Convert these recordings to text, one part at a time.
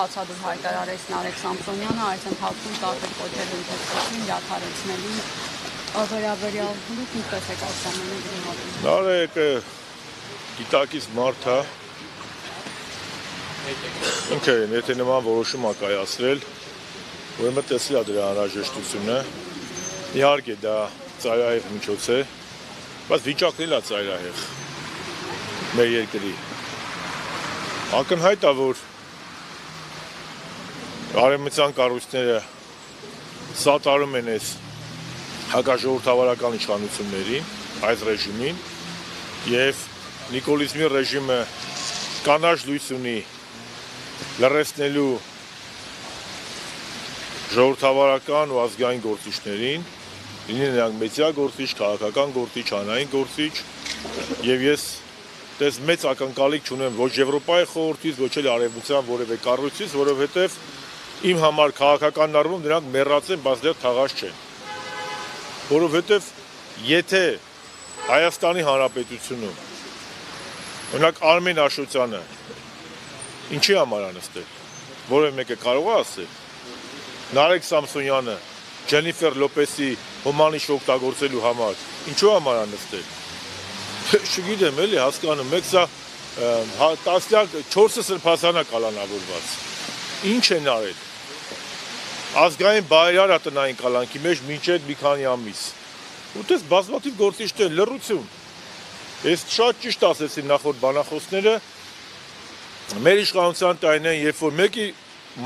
հացադուլ հայտարարեց Նարեկ Սամսոնյանը, այս ընթացքում տարբեր կոչեր ընթերցեցին դադարեցնելու վերաբերյալ դուք ինչպես եք այս ամենը դիմադրում։ Նարեկը գիտակից մարդ է, ինքը եթե նման որոշում է կայացրել, ուրեմն տեսել է դրա անհրաժեշտությունը, իհարկե դա ծայրահեղ միջոց է, բայց վիճակն էլ է ծայրահեղ մեր երկրի։ Ակնհայտ է, որ արևմտյան կառույցները սատարում են այս հակաժողովրդավարական իշխանություններին, այս ռեժիմին, եւ նիկոլիզմի ռեժիմը կանաչ լույս ունի լրացնելու ժողովրդավարական ու ազգային գործիչներին, լինի նրանք մեդիա գործիչ, քաղաքական գործիչ, հանրային գործիչ, եւ ես դες մեծ ակնկալիք չունեմ ոչ Եվրոպայի խորհրդից, ոչ էլ արևմտյան որևէ կառույցից, որովհետեւ իմ համար քաղաքական առումով նրանք մեռած են, բայց դեռ թաղած չեն։ Որովհետեւ եթե Հայաստանի Հանրապետությունում օրինակ Արմեն Աշոտյանը ինչի համար անստել, որևէ մեկը կարող է ասել, Նարեկ Սամսոնյանը Ջենիֆեր Լոպեսի հոմանիշ օգտագործելու համար ինչու համար անստել, չգիտեմ էլի հասկանում եք, սա տասնյակ 4 սրբազան է կալանավորված, ինչ են արել, ազգային բարերար տնային կալանքի մեջ մինչև մի քանի ամիս, ու տես բազմաթիվ գործիչներ լռություն, ես շատ ճիշտ ասեցին նախորդ բանախոսները, մեր իշխանության տարին են, երբ որ մեկի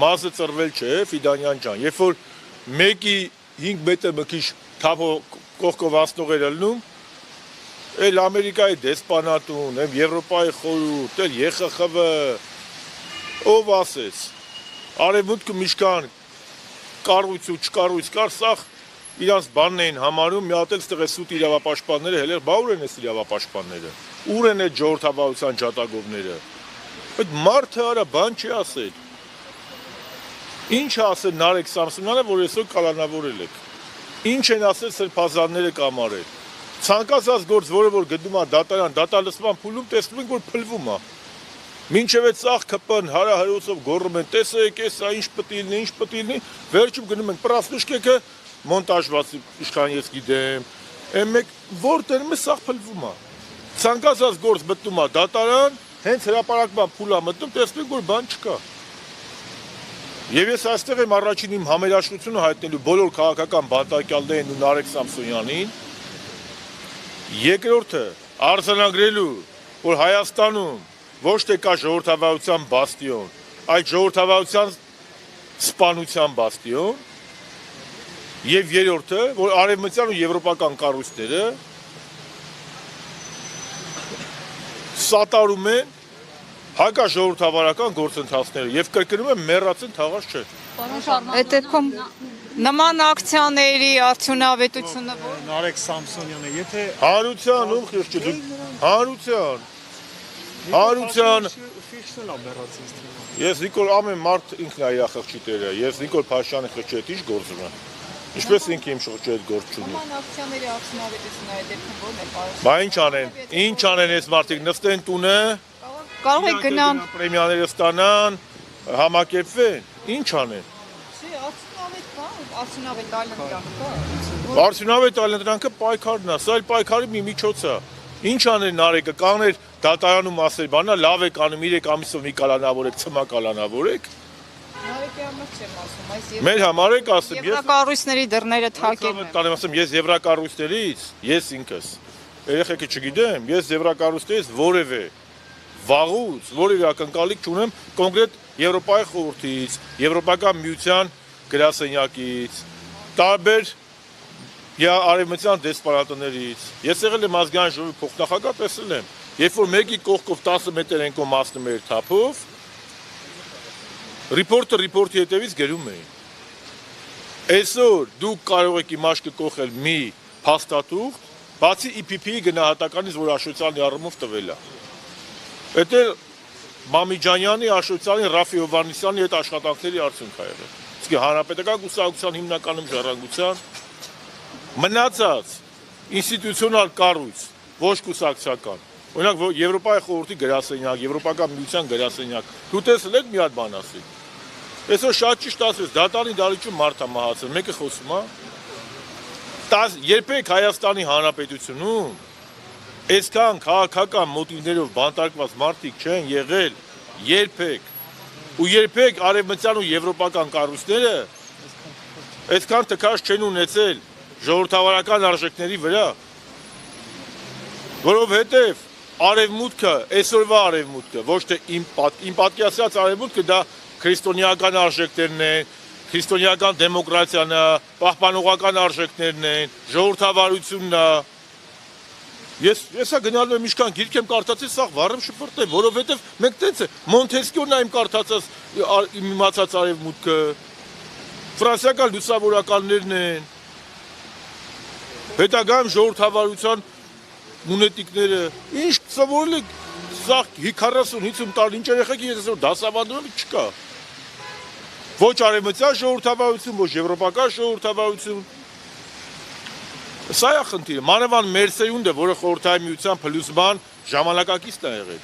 մազը ծրվել չէ, Ֆիդանյան ջան, երբ որ մեկի 5 մետր մի քիչ կողքով ասնողեր ելնում, էլ Ամերիկայի դեսպանատուն, Եվրոպայի խորհուրդ, էլ ԵԽԽՎ, ով ասեց, արևմուտքը միշկան կառույց ու չկառույց կար, սաղ իրանց բանն էին համարում, մի հատ էլ ստեղ է սուտ իրավապաշտպանները, հելեր բա ուր են այս իրավապաշտպանները, ուր են այդ ժողովրդավարության ջատագովները, այդ մարդը արա բան չի ասել, ինչ է ասել Նարեկ Սամսոնյանը, որ այսօր կալանավորել եք, ինչ են ասել սրբազանները կամարել, ցանկացած գործ, որը որ գտնում է դատարան, դատալսման փուլում տեսնում ենք, որ փլվում է, մինչև այդ սաղ ԿՊ-ն հարահրոցով գոռում են, տեսեք, սա ինչ պետք է լինի, վերջում գնում ենք պրասնուշկեքը մոնտաժված իշխան ես գիտեմ, մեկ որ տերում է սաղ փլվում է, ցանկացած գործ մտնում է դատարան, հենց հրապարակման փուլ է մտնում, տեսնում ենք, որ բան չկա։ Եվ ես այստեղ եմ առաջին իմ համերաշխությունը հայտնելու բոլոր քաղաքական բանտարկյալներին ու Նարեկ Սամսոնյանին, երկրորդը արձանագրելու, որ Հայաստանում ոչ թե կա ժողովրդավարության բաստիոն, այլ ժողովրդավարության սպանության բաստիոն, եւ երրորդը, որ արևմտյան ու եվրոպական կառույցները սատարում են հակաժողովրդավարական գործընթացները եւ կրկնում եմ մեռած են թաղած չէ։ Այդ դեպքում նման ակցիաների արդյունավետությունը Նարեկ Սամսոնյանը, եթե Հարության ում խիղճը դու Հարության Ես Նիկոլ ամեն մարդ ինքն է իր խղճի տերը, ես Նիկոլ Փաշյանի խղճի հետ ինչ գործում եմ։ Ինչպես ինքը իմ խղճի հետ գործ չունի։ նման ակցիաների արդյունավետությունը այդ դեպքում ո՞րն է կարող։ Բա ինչ անեն այս մարդիկ նստեն տունը, Կարող է գնան պրեմիաները ստանան, համակերպվեն, ինչ անեն։ Արդյունավետ այլ ընտրանք կա։ Արդյունավետ այլընտրանքը պայքարն է, սա էլ պայքարի մի միջոց է։ Ինչ աներ Նարեկը, կաներ դատարանում ասել, բանա լավ եք անում 3 ամիսով մի կալանավորեք, ցմա կալանավորեք։ Նարեկի համար չեմ ասում, այս Մեր համար եք ասում, Եվրակառույցների դռները թակել են։ Տանեմ ասեմ, ես եվրակառույցներից, ես ինքս, երեխեքը չգիտեմ, ես եվրակառույցներից որևէ վաղուց, որևէ ակնկալիք չունեմ կոնկրետ Եվրոպայի խորհրդից, Եվրոպական միության գրասենյակից, տարբեր արևմտյան դեսպանատներից, ես եղել եմ ազգային ժողովի փոխնախագահ, տեսել եմ, երբ որ մեկի կողքով 10 մետր ենքով մասնում էր թափով, ռիպորտի հետևից գերում էին։ Այսօր դուք կարող եք իմ աչքը կողել մի փաստաթուղթ, բացի IPP-ի գնահատականից, որ Աշոտյանի առումով տվել է։ Դա Մամիջանյանի, Աշոտյանի, Ռաֆի Հովհաննիսյանի հետ աշխատանքների արդյունք է եղել։ Իսկ հանրապետական կուսակցության հիմնականում ժառանգության մնացած ինստիտուցիոնալ կառույց, ոչ կուսակցական, օրինակ Եվրոպայի խորհրդի գրասենյակ, Եվրոպական միության գրասենյակ, դու տեսել եք մի հատ բան ասի։ Այսօր շատ ճիշտ ասես, դատարանի դալիճում մարդ է մահացել, մեկը խոսում է։ Երբեք Հայաստանի Հանրապետությունում այսքան քաղաքական մոտիվներով բանտարկված մարդիկ չեն եղել, երբեք։ Ու երբեք արևմտյան ու եվրոպական կառույցները այսքան տքաշ չեն ունեցել ժողովրդավարական արժեքների վրա, որովհետև արևմուտքը, այսօրվա արևմուտքը, ոչ թե իմ պատկերացրած արևմուտքը դա քրիստոնեական արժեքներն են, քրիստոնեական դեմոկրատիան է, պահպանողական արժեքներն են, ժողովրդավարությունն է։ Ես գնալու եմ իշքան գիրք եմ կարդացել, սաղ վառեմ շփրտեմ, որովհետև մենք տենց է, Մոնտեսկիոն եմ կարդացած իմացած արևմուտքը, ֆրանսիական լուսավորականներն են, հետագայում ժողովրդավարության մունետիկները, ինչ սովորել եք սաղ 40-50 տարի, ինչ երեխեք ես դասավանդում չկա։ Ոչ արևմտյան ժողովրդավարություն, ոչ եվրոպական ժողովրդավարություն։ Սա է խնդիրը, մանավանդ մեր սերունդը, որը խորհրդային միության փլուզման ժամանակակիցն է եղել,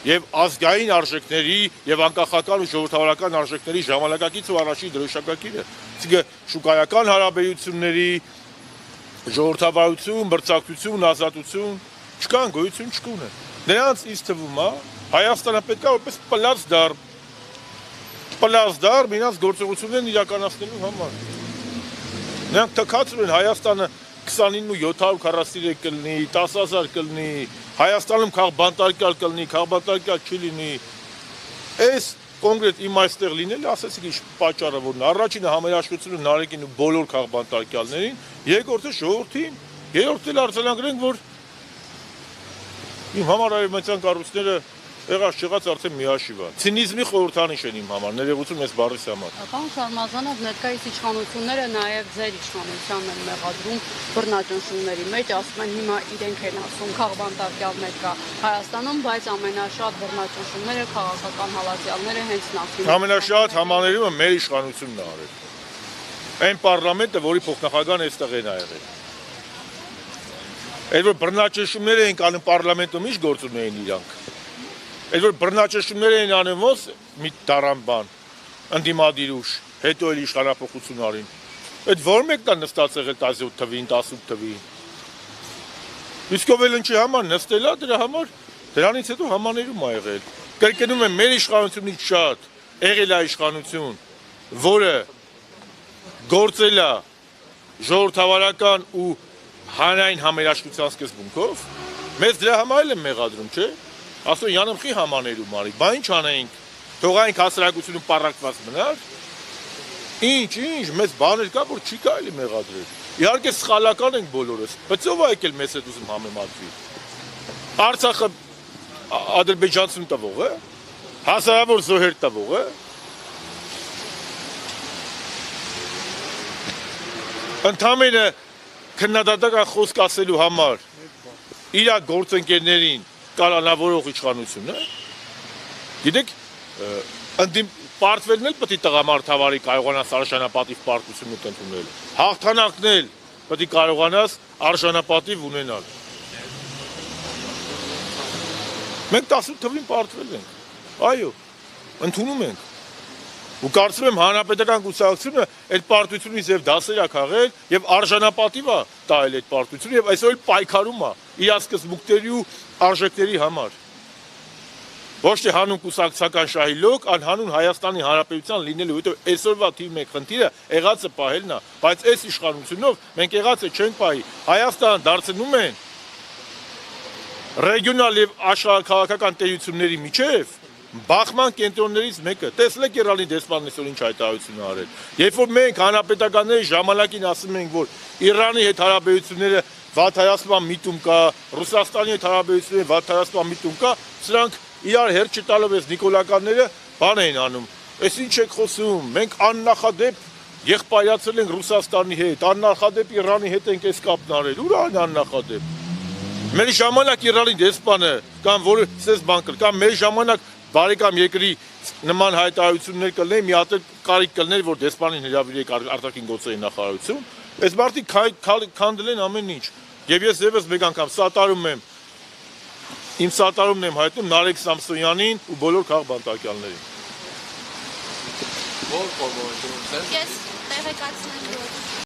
եւ ազգային արժեքների եւ անկախական ու ժողովրդավարական արժեքների ժամանակակից ու առաջին դրոշակակիրը։ Այսինքն շուկայական հարաբերությունների ժողովրդավարություն, մրցակցություն, ազատություն չկան, գոյություն չկունեն։ Նրանց ինձ թվում է Հայաստանը պետք է որպես պլաց դար մինաց գործողություններն իրականացնելու համար։ Նրանք թքացրու են Հայաստանը 29,743 կլինի, 10,000 կլինի, Հայաստանում քաղբանտարկյալ կլինի, քաղբանտարկյալ չի լինի։ Այս կոնկրետ իմ այստեղ լինելը, ասեցիք ինչ պատճառը որն է։ Առաջինը համերաշխությունը Նարեկին ու բոլոր քաղբանտարկյալներին, երկրորդը ժողովրդին, երրորդը արձանագրենք, որ իմ համար արևմտյան կառույցները եղած չեղած արդեն միաշիվ է։ Ցինիզմի խորհրդանիշ են իմ համար, ներողություն այս բառից համար։ Պարոն Շարմազանով, ներկայիս իշխանությունները նաև ձեր իշխանությանն են մեղադրում բռնաճնշումների մեջ, ասում են հիմա իրենք են ասում քաղբանտարկյալներ կա Հայաստանում, բայց ամենաշատ բռնաճնշումները քաղաքական հավատալները հենց նախին։ Ամենաշատ համաներումը մեր իշխանությունն է արել։ Այն պարլամենտը, որի փոխնախագահն այստեղ են եղել։ Այդ որ բռնաճնշումներ էին անում պարլամենտում, ինչ գործում էին իրանք։ Այդ որ բռնաճնշումներ էին անում ոնց մի դարան բան, ընդդիմադիր ուժ, հետո էլ իշխանափոխություն արին։ Այդ որ մեկն է նստած եղել 17 թվին, 18 թվին։ Իսկ ով էլ ինչի համար նստել է դրա համար, դրանից հետո համաներում է եղել։ Կրկնում եմ, մեր իշխանությունից շատ եղել է իշխանություն, որը գործել է ժողովրդավարական ու հանրային համերաշխության սկզբունքով, մեզ դրա համար էլ են մեղադրում, չէ՞։ Ասում յանմխի համաներում արի, բա ինչ անենք, թողայինք հասարակությունում պառակված մնար, ինչ, մեծ բաներ կա, որ չի կարելի մեղադրել, իհարկե սխալական ենք բոլորս, բայց ով է եկել մեզ հետ ուզում համեմատվի, Արցախը ադրբեջանցուն տվող է, հասարավոր զոհեր տվող է, ընդամենը քննադատական խոսք ասելու համար իր գործընկերներին կալանավորող իշխանությունը, գիտեք, պարտվելն էլ պետք է տղամարդավարի կարողանաս արժանապատիվ պարտություն ընդունել, հաղթանակն էլ պետք է կարողանաս արժանապատիվ ունենալ։ Մենք 18 թվին պարտվել ենք, այո, ընդունում ենք, ու կարծում եմ հանրապետական կուսակցությունը այդ պարտությունից եւ դասեր է քաղել եւ արժանապատիվ է տալ այդ պարտությունը եւ այսօր պայքարում է իր սկզբունքների ու արժեքների համար։ Ոչ թե հանուն կուսակցական շահիլոկ, անհանուն Հայաստանի Հանրապետության լինելու, հետո այսօրվա թիվ 1 խնդիրը եղածը պահելն է, բայց այս իշխանությունով մենք եղածը չենք պահի։ Հայաստանը դարձնում են ռեգիոնալ եւ աշխարհաքաղաքական տերությունների միջև բախման կենտրոններից մեկը։ Տեսնեք Իրանի դեսպանն այսօր ինչ հայտարարություն է արել։ Երբ որ մենք հանրապետականների ժամանակին ասում ենք, որ Իրանի հետ հարաբերությունները վատթարացման միտում կա, Ռուսաստանի հետ հարաբերությունները վատթարացման միտում կա, սրանք իրար հերթ չտալով այս նիկոլականները բան էին անում։ Այս ինչ եք խոսում, մենք աննախադեպ եղբայրացել ենք Ռուսաստանի հետ, աննախադեպ Իրանի հետ ենք այս կապն արել։ Ուր է աննախադեպ։ Մեր ժամանակ Իրանի դեսպանը կամ որը ցես բան կր, կամ մեր ժամանակ բարեկամ երկրի նման հայտարարություններ կլինեն, մի հատ կարիք կլներ, որ դեսպանին հրավիրեք արտաքին գործերի նախարարություն, այս մարդիկ քանդել են ամեն ինչ։ Եվ ես եւս մեկ անգամ սատարում եմ, իմ սատարումն եմ հայտնում Նարեկ Սամսոնյանին ու բոլոր քաղբանտարկյալներին։ Ո՞ր ֆորմով եք գնում, սենց։ Ես տեղեկացնեմ, որ